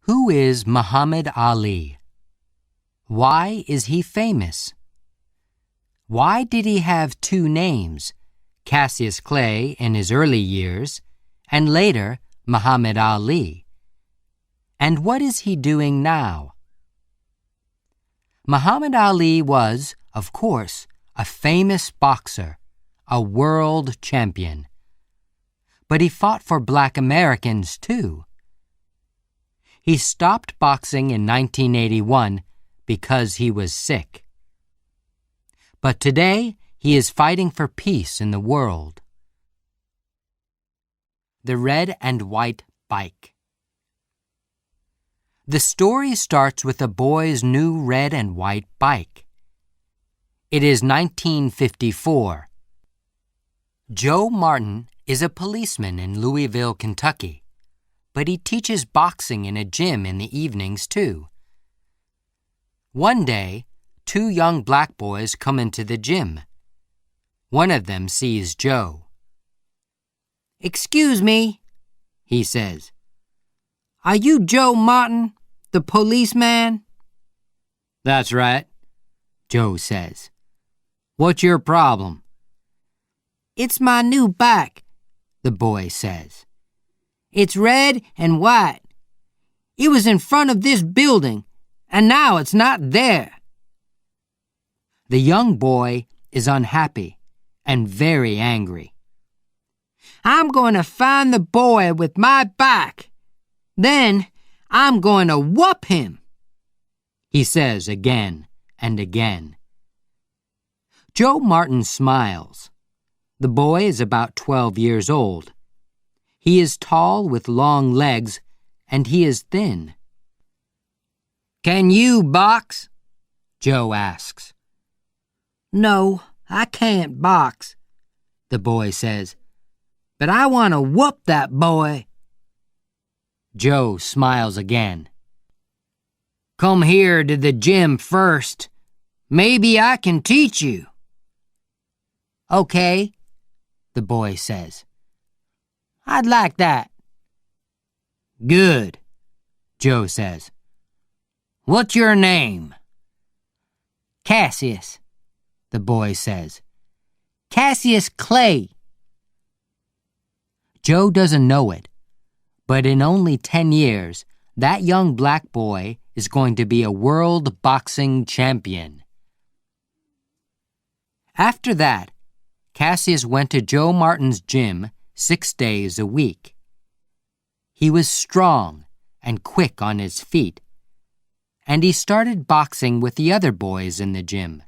Who is Muhammad Ali? Why is he famous? Why did he have two names, Cassius Clay in his early years, and later Muhammad Ali? And what is he doing now? Muhammad Ali was, of course, a famous boxer, a world champion. But he fought for Black Americans too. He stopped boxing in 1981 because he was sick. But today, he is fighting for peace in the world. The Red and White Bike. The story starts with a boy's new red and white bike. It is 1954. Joe Martin is a policeman in Louisville, Kentucky, but he teaches boxing in a gym in the evenings too. One day, two young black boys come into the gym. One of them sees Joe. "Excuse me," he says. "Are you Joe Martin, the policeman?" "That's right," Joe says. "What's your problem?" "It's my new bike," the boy says. "It's red and white. It was in front of this building, and now it's not there." The young boy is unhappy and very angry. "I'm going to find the boy with my bike. Then I'm going to whoop him," he says again and again. Joe Martin smiles. The boy is about 12 years old. He is tall with long legs, and he is thin. "Can you box?" Joe asks. "No, I can't box," the boy says. "But I want to whoop that boy." Joe smiles again. "Come here to the gym first. Maybe I can teach you." "Okay," the boy says. "I'd like that." "Good," Joe says. "What's your name?" "Cassius," the boy says. "Cassius Clay." Joe doesn't know it, but in only 10 years, that young black boy is going to be a world boxing champion. After that, Cassius went to Joe Martin's gym 6 days a week. He was strong and quick on his feet, and he started boxing with the other boys in the gym.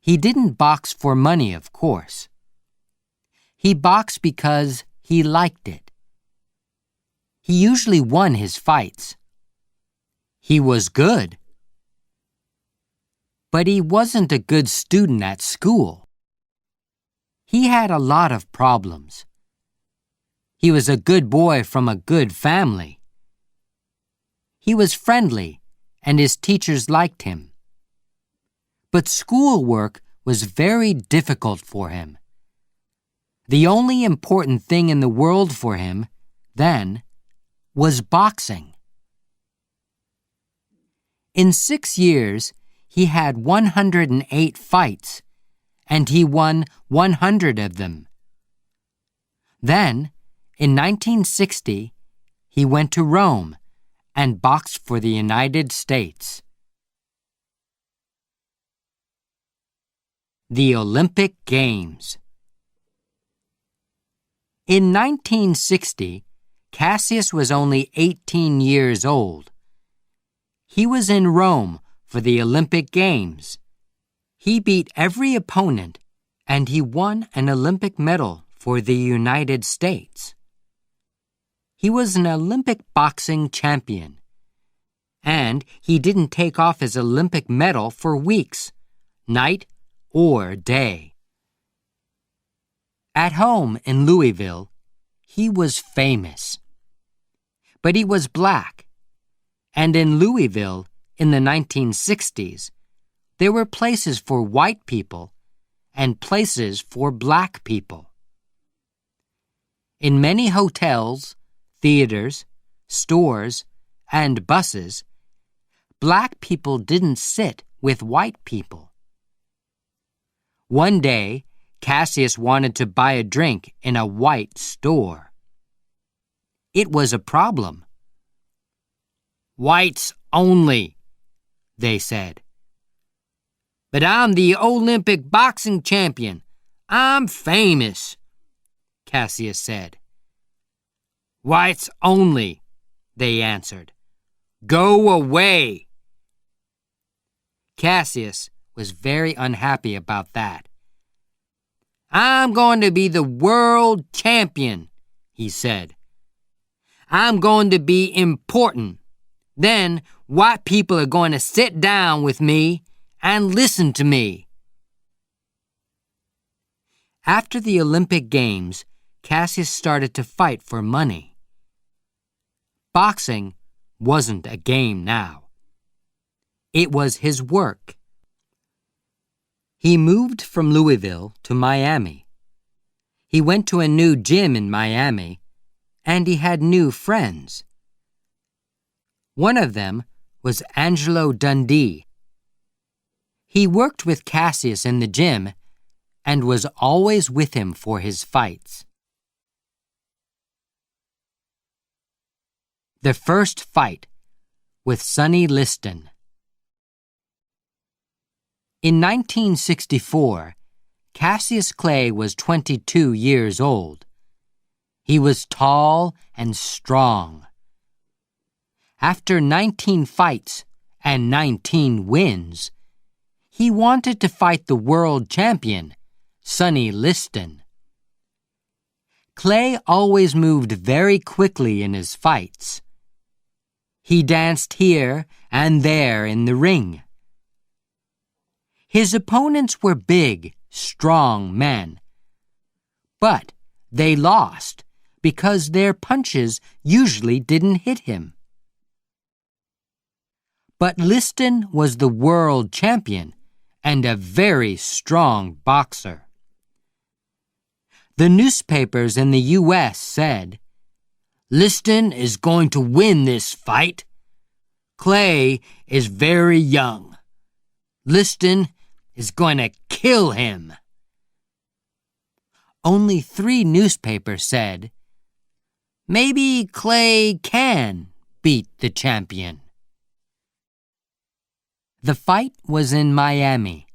He didn't box for money, of course. He boxed because he liked it. He usually won his fights. He was good. But he wasn't a good student at school. He had a lot of problems. He was a good boy from a good family. He was friendly, and his teachers liked him. But schoolwork was very difficult for him. The only important thing in the world for him, then, was boxing. In 6 years, he had 108 fights, and he won 100 of them. Then, in 1960, he went to Rome and boxed for the United States. The Olympic Games. In 1960, Cassius was only 18 years old. He was in Rome for the Olympic Games. He beat every opponent, and he won an Olympic medal for the United States. He was an Olympic boxing champion, and he didn't take off his Olympic medal for weeks, night or day. At home in Louisville, he was famous. But he was black, and in Louisville, in the 1960s, there were places for white people and places for black people. In many hotels, theaters, stores, and buses, black people didn't sit with white people. One day, Cassius wanted to buy a drink in a white store. It was a problem. "Whites only," they said. "But I'm the Olympic boxing champion. I'm famous," Cassius said. "Whites only," they answered. "Go away." Cassius was very unhappy about that. "I'm going to be the world champion," he said. "I'm going to be important. Then white people are going to sit down with me and listen to me." After the Olympic Games, Cassius started to fight for money. Boxing wasn't a game now. It was his work. He moved from Louisville to Miami. He went to a new gym in Miami, and he had new friends. One of them was Angelo Dundee. He worked with Cassius in the gym and was always with him for his fights. The first fight with Sonny Liston. In 1964, Cassius Clay was 22 years old. He was tall and strong. After 19 fights and 19 wins, he wanted to fight the world champion, Sonny Liston. Clay always moved very quickly in his fights. He danced here and there in the ring. His opponents were big, strong men. But they lost because their punches usually didn't hit him. But Liston was the world champion and a very strong boxer. The newspapers in the U.S. said, "Liston is going to win this fight. Clay is very young. Liston is going to kill him." Only 3 newspapers said, "Maybe Clay can beat the champion." The fight was in Miami,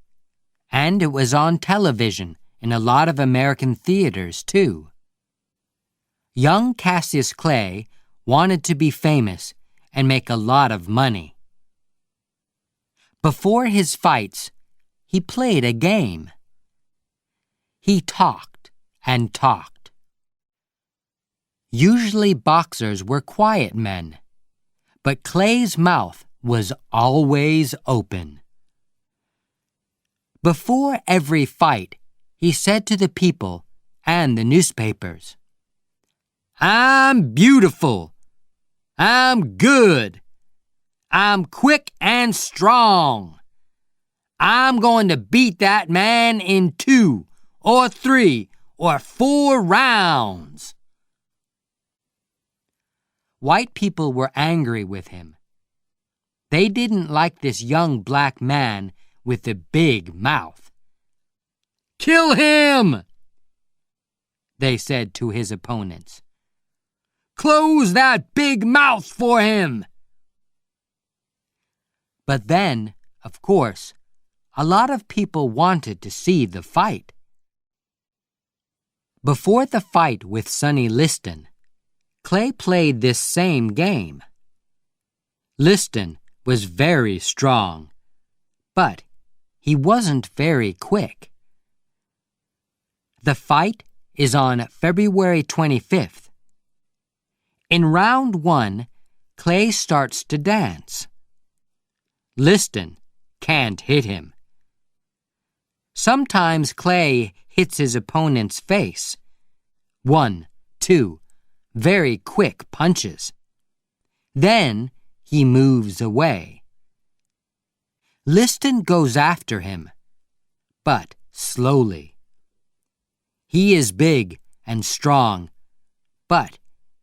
and it was on television in a lot of American theaters, too. Young Cassius Clay wanted to be famous and make a lot of money. Before his fights, he played a game. He talked and talked. Usually boxers were quiet men, but Clay's mouth was always open. Before every fight, he said to the people and the newspapers, "I'm beautiful. I'm good. I'm quick and strong. I'm going to beat that man in 2 or 3 or 4 rounds." White people were angry with him. They didn't like this young black man with the big mouth. "Kill him!" they said to his opponents. "Close that big mouth for him!" But then, of course, a lot of people wanted to see the fight. Before the fight with Sonny Liston, Clay played this same game. Liston was very strong, but he wasn't very quick. The fight is on February 25th. In round 1, Clay starts to dance. Liston can't hit him. Sometimes Clay hits his opponent's face. 1, 2, very quick punches. Then he moves away. Liston goes after him, but slowly. He is big and strong, but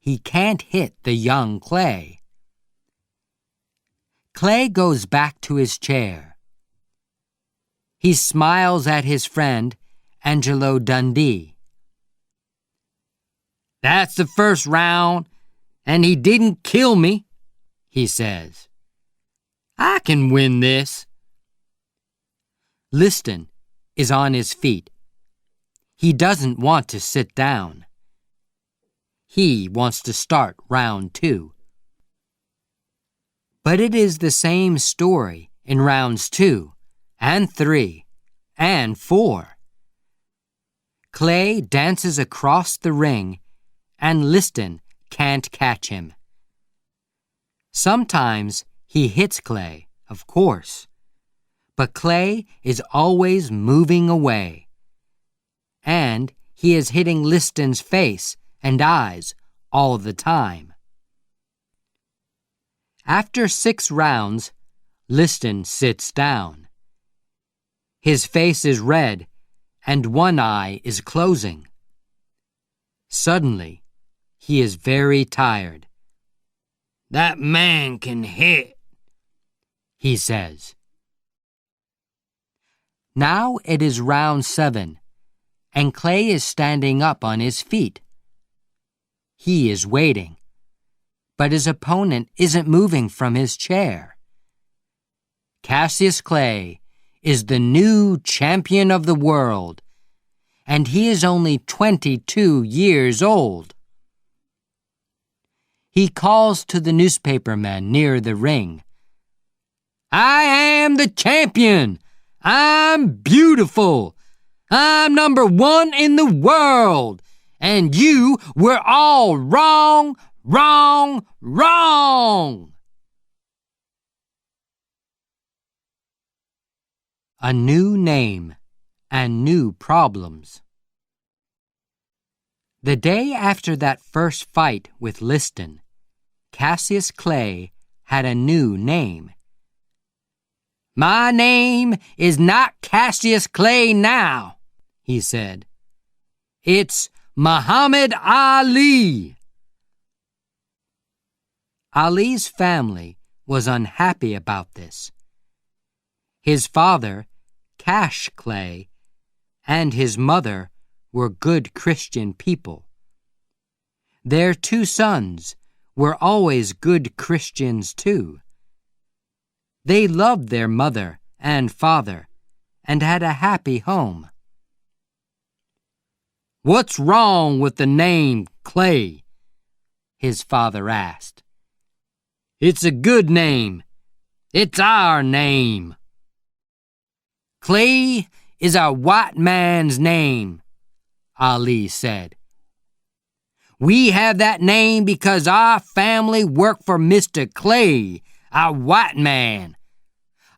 he can't hit the young Clay. Clay goes back to his chair. He smiles at his friend, Angelo Dundee. "That's the first round, and he didn't kill me," he says. "I can win this." Liston is on his feet. He doesn't want to sit down. He wants to start round 2. But it is the same story in rounds 2 and 3 and 4. Clay dances across the ring, and Liston can't catch him. Sometimes he hits Clay, of course, but Clay is always moving away, and he is hitting Liston's face and eyes all the time. After 6 rounds, Liston sits down. His face is red, and one eye is closing. Suddenly, he is very tired. "That man can hit," he says. Now it is round 7, and Clay is standing up on his feet. He is waiting, but his opponent isn't moving from his chair. Cassius Clay is the new champion of the world, and he is only 22 years old. He calls to the newspapermen near the ring. "I am the champion! I'm beautiful! I'm number 1 in the world! And you were all wrong, wrong, wrong!" A new name and new problems. The day after that first fight with Liston, Cassius Clay had a new name. "My name is not Cassius Clay now," he said. "It's Muhammad Ali." Ali's family was unhappy about this. His father, Cash Clay, and his mother were good Christian people. Their 2 sons were always good Christians too. They loved their mother and father and had a happy home. "What's wrong with the name Clay?" his father asked. "It's a good name. It's our name." "Clay is a white man's name," Ali said. "We have that name because our family worked for Mr. Clay, a white man.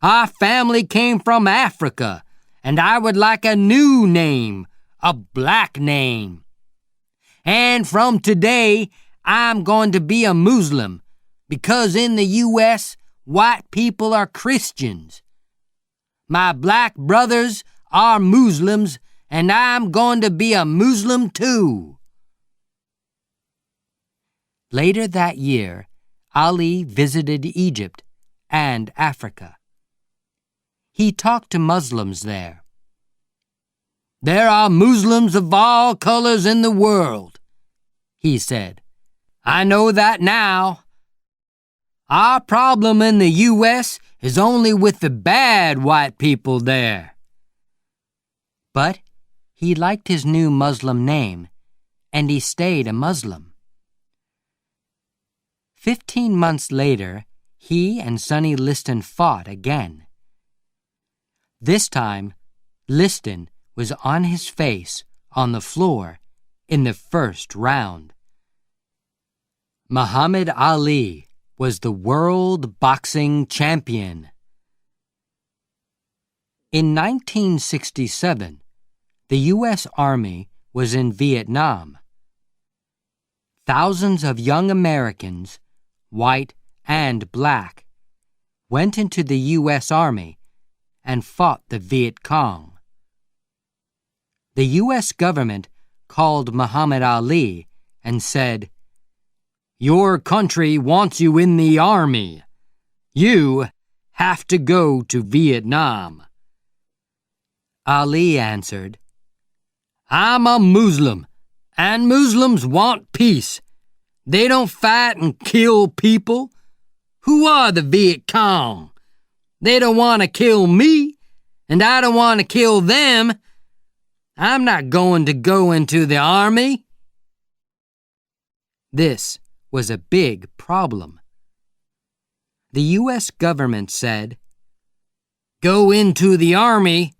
Our family came from Africa, and I would like a new name, a black name. And from today, I'm going to be a Muslim, because in the U.S., white people are Christians. My black brothers are Muslims, and I'm going to be a Muslim too." Later that year, Ali visited Egypt and Africa. He talked to Muslims there. "There are Muslims of all colors in the world," he said. "I know that now. Our problem in the U.S. is only with the bad white people there." But he liked his new Muslim name, and he stayed a Muslim. 15 months later, he and Sonny Liston fought again. This time, Liston was on his face on the floor in the first round. Muhammad Ali was the world boxing champion. In 1967, the U.S. Army was in Vietnam. Thousands of young Americans, white and black, went into the U.S. Army and fought the Viet Cong. The U.S. government called Muhammad Ali and said, Your country wants you in the army. You have to go to Vietnam." Ali answered, "I'm a Muslim, and Muslims want peace. They don't fight and kill people. Who are the Viet Cong? They don't want to kill me, and I don't want to kill them. I'm not going to go into the army." This was a big problem. The U.S. government said, "Go into the army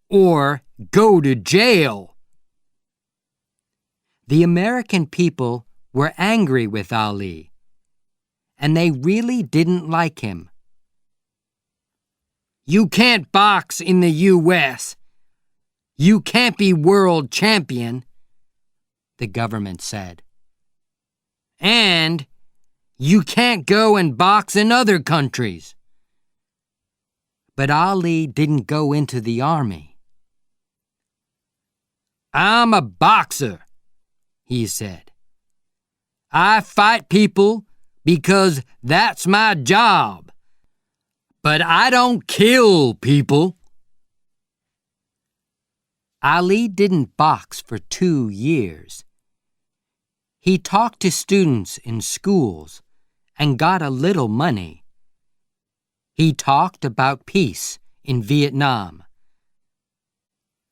or go to jail." The American people were angry with Ali, and they really didn't like him. "You can't box in the U.S. You can't be world champion," the government said. "And you can't go and box in other countries." But Ali didn't go into the army. "I'm a boxer," he said. "I fight people because that's my job. But I don't kill people." Ali didn't box for 2 years. He talked to students in schools and got a little money. He talked about peace in Vietnam.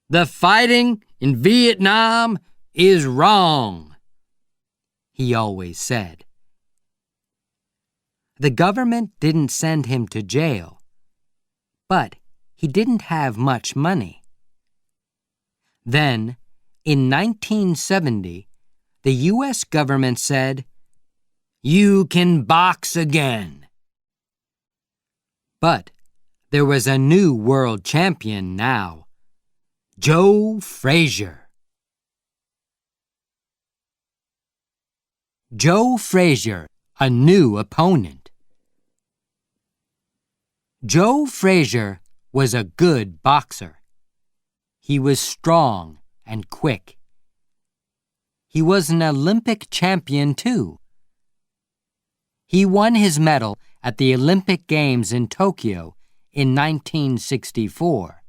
"The fighting in Vietnam is wrong," he always said. The government didn't send him to jail, but he didn't have much money. Then, in 1970, the U.S. government said, "You can box again." But there was a new world champion now, Joe Frazier. Joe Frazier, a new opponent. Joe Frazier was a good boxer. He was strong and quick. He was an Olympic champion, too. He won his medal at the Olympic Games in Tokyo in 1964.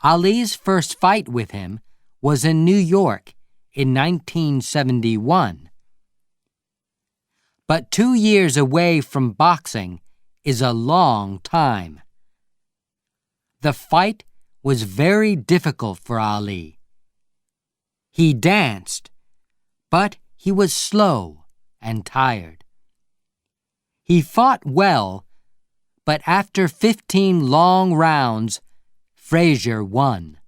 Ali's first fight with him was in New York in 1971. But 2 years away from boxing is a long time. The fight was very difficult for Ali. He danced, but he was slow and tired. He fought well, but after 15 long rounds, Frazier won.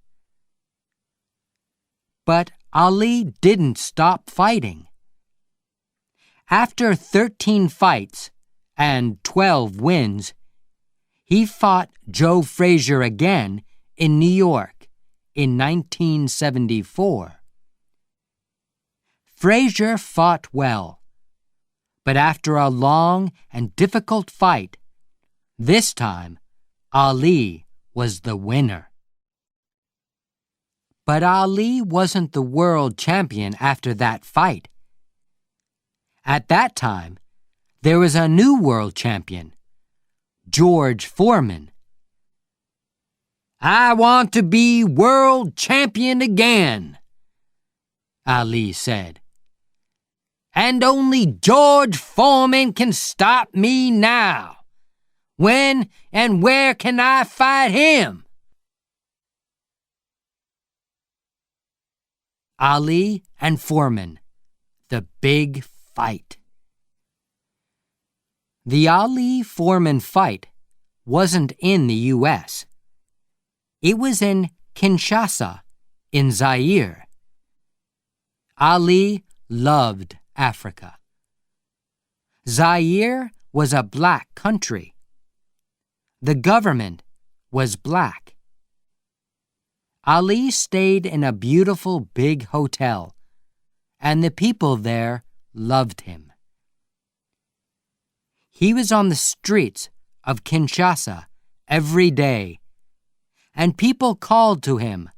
But Ali didn't stop fighting. After 13 fights and 12 wins, he fought Joe Frazier again in New York in 1974. Frazier fought well, but after a long and difficult fight, this time Ali was the winner. But Ali wasn't the world champion after that fight. At that time, there was a new world champion, George Foreman. "I want to be world champion again," Ali said. "And only George Foreman can stop me now. When and where can I fight him?" Ali and Foreman, the big fight. The Ali-Foreman fight wasn't in the U.S. It was in Kinshasa, in Zaire. Ali loved Africa. Zaire was a black country. The government was black. Ali stayed in a beautiful big hotel, and the people there loved him. He was on the streets of Kinshasa every day, and people called to him,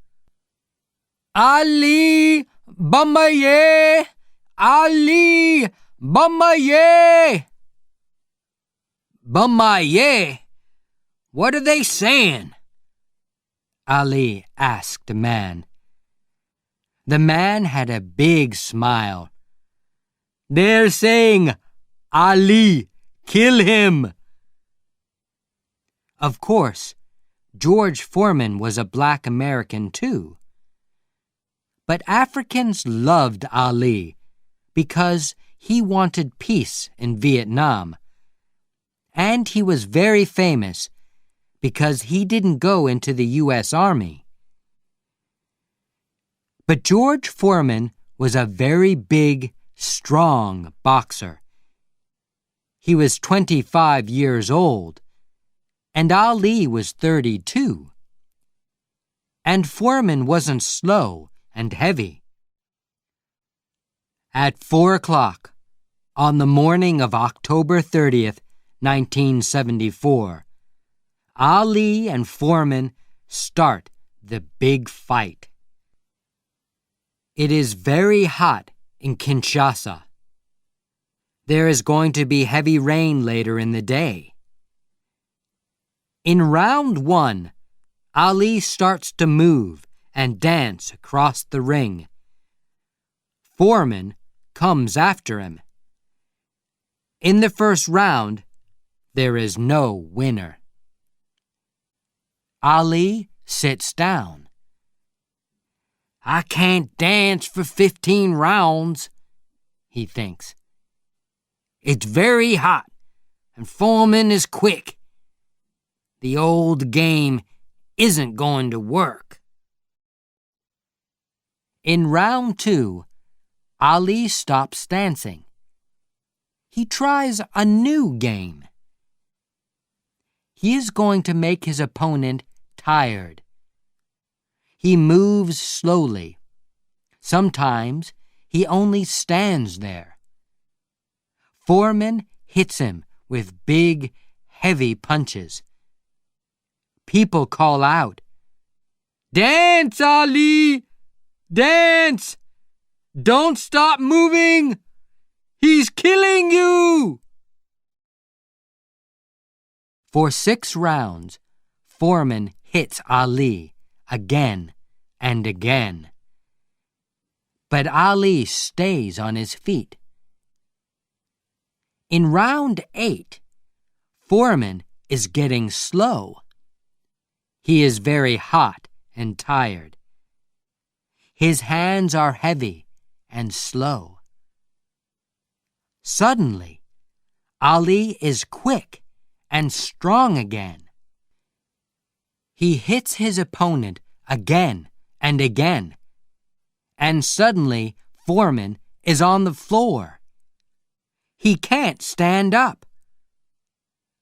"Ali Bomaye! Ali Bummaye! Bummaye? What are they saying? Ali asked the man. The man had a big smile. They're saying, Ali, kill him. Of course, George Foreman was a black American too. But Africans loved Ali because he wanted peace in Vietnam. And he was very famous because he didn't go into the U.S. Army. But George Foreman was a very big, strong boxer. He was 25 years old, and Ali was 32. And Foreman wasn't slow and heavy. At 4 o'clock, on the morning of October 30th, 1974, Ali and Foreman start the big fight. It is very hot in Kinshasa. There is going to be heavy rain later in the day. In round 1, Ali starts to move and dance across the ring. Foreman comes after him. In the first round, there is no winner. Ali sits down. I can't dance for 15 rounds, he thinks. It's very hot, and Foreman is quick. The old game isn't going to work. In round 2, Ali stops dancing. He tries a new game. He is going to make his opponent tired. He moves slowly. Sometimes he only stands there. Foreman hits him with big, heavy punches. People call out, "Dance, Ali! Dance! Don't stop moving! He's killing you!" For 6 rounds, Foreman hits Ali again and again. But Ali stays on his feet. In round 8, Foreman is getting slow. He is very hot and tired. His hands are heavy and slow. Suddenly, Ali is quick and strong again. He hits his opponent again and again, and suddenly Foreman is on the floor. He can't stand up.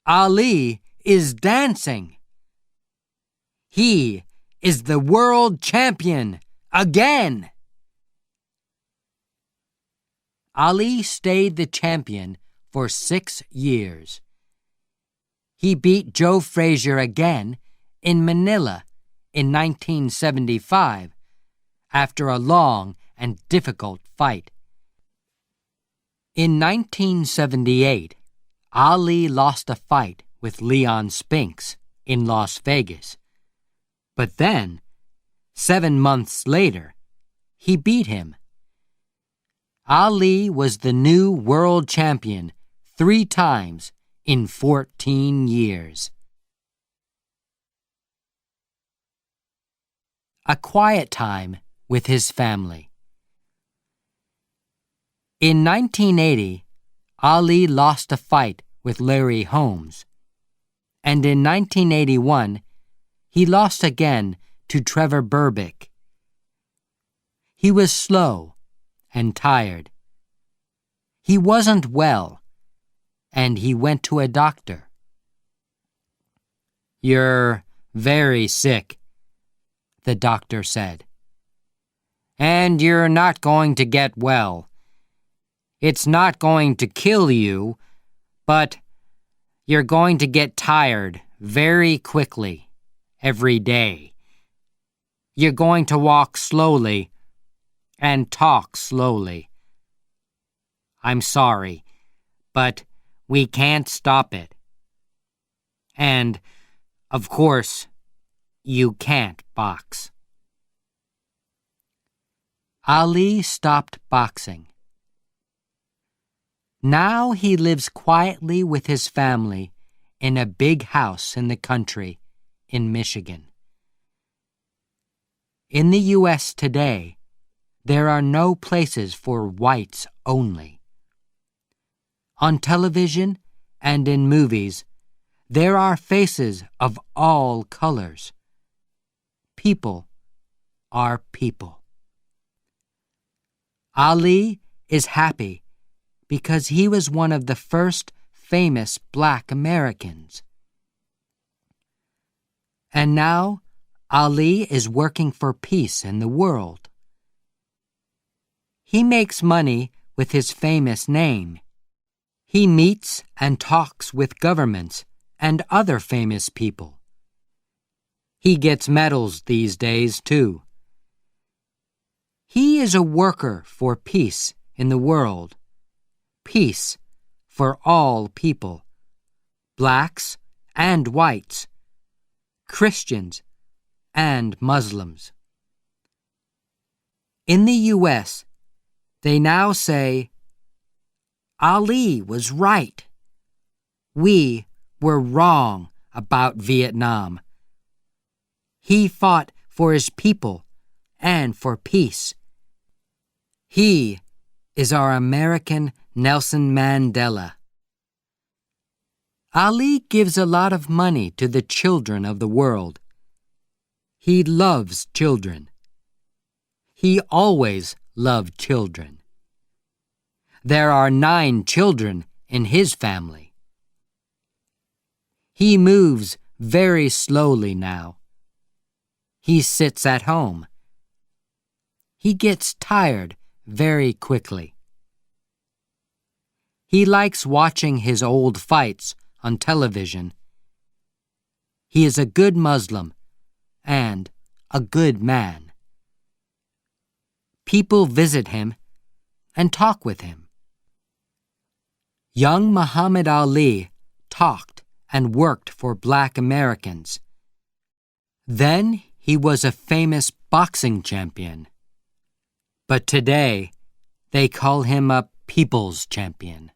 Ali is dancing. He is the world champion again. Ali stayed the champion for 6 years. He beat Joe Frazier again in Manila in 1975 after a long and difficult fight. In 1978, Ali lost a fight with Leon Spinks in Las Vegas. But then, 7 months later, he beat him. Ali was the new world champion 3 times in 14 years. A quiet time with his family. In 1980, Ali lost a fight with Larry Holmes. And in 1981, he lost again to Trevor Berbick. He was slow and tired. He wasn't well, and he went to a doctor. "You're very sick," the doctor said. "And you're not going to get well. It's not going to kill you, but you're going to get tired very quickly every day. You're going to walk slowly and talk slowly. I'm sorry, but we can't stop it. And, of course, you can't box. Ali stopped boxing. Now he lives quietly with his family in a big house in the country in Michigan. In the U.S. today, there are no places for whites only. On television and in movies, there are faces of all colors. People are people. Ali is happy because he was one of the first famous Black Americans. And now, Ali is working for peace in the world. He makes money with his famous name. He meets and talks with governments and other famous people. He gets medals these days, too. He is a worker for peace in the world. Peace for all people, blacks and whites, Christians and Muslims. In the U.S., they now say, Ali was right. We were wrong about Vietnam. He fought for his people and for peace. He is our American Nelson Mandela. Ali gives a lot of money to the children of the world. He loves children. He always loved children. There are 9 children in his family. He moves very slowly now. He sits at home. He gets tired very quickly. He likes watching his old fights on television. He is a good Muslim and a good man. People visit him and talk with him. Young Muhammad Ali talked and worked for Black Americans. Then he was a famous boxing champion. But today, they call him a people's champion.